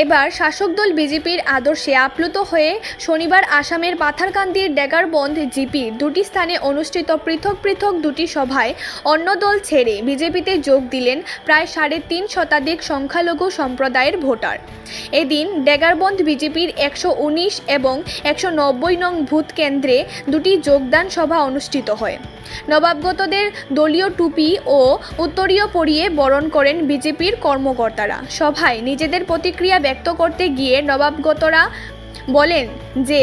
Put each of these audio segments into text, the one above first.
এবার শাসক দল বিজেপির আদর্শে আপ্লুত হয়ে শনিবার আসামের পাথারকান্দির ডেগারবন্দ জিপির দুটি স্থানে অনুষ্ঠিত পৃথক পৃথক দুটি সভায় অন্য দল ছেড়ে বিজেপিতে যোগ দিলেন প্রায় ৩.৫ শতাধিক সংখ্যালঘু সম্প্রদায়ের ভোটার। এদিন ডেগারবন্দ বিজেপির ১১৯ এবং ১৯০ নং ভোট কেন্দ্রে দুটি যোগদান সভা অনুষ্ঠিত হয়। নবাগতদের দলীয় টুপি ও উত্তরীয় পরিয়ে বরণ করেন বিজেপির কর্মকর্তারা। সভায় নিজেদের প্রতিক্রিয়া ব্যক্ত করতে গিয়ে নবাগতরা বলেন যে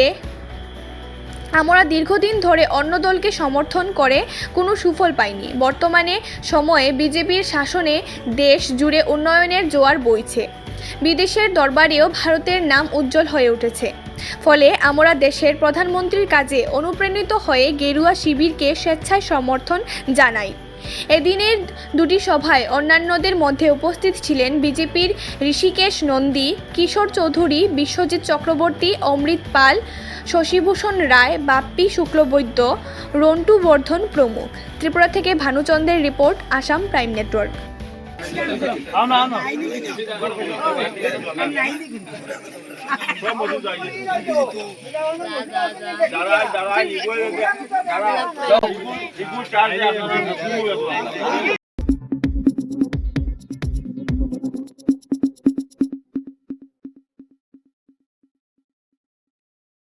আমরা দীর্ঘদিন ধরে অন্য দলকে সমর্থন করে কোনো সুফল পাইনি। বর্তমানে সময়ে বিজেপির শাসনে দেশ জুড়ে উন্নয়নের জোয়ার বইছে। বিদেশের দরবারেও ভারতের নাম উজ্জ্বল হয়ে উঠেছে। ফলে আমরা দেশের প্রধানমন্ত্রীর কাজে অনুপ্রাণিত হয়ে গেরুয়া শিবিরকে স্বেচ্ছায় সমর্থন জানাই। এদিনের দুটি সভায় অন্যান্যদের মধ্যে উপস্থিত ছিলেন বিজেপির ঋষিকেশ নন্দী, কিশোর চৌধুরী, বিশ্বজিৎ চক্রবর্তী, অমৃত পাল, শশীভূষণ রায়, বাপ্পি শুক্লবৈদ্য, রন্টু বর্ধন প্রমুখ। ত্রিপুরা থেকে ভানুচন্দ্রের রিপোর্ট, আসাম প্রাইম নেটওয়ার্ক। যারা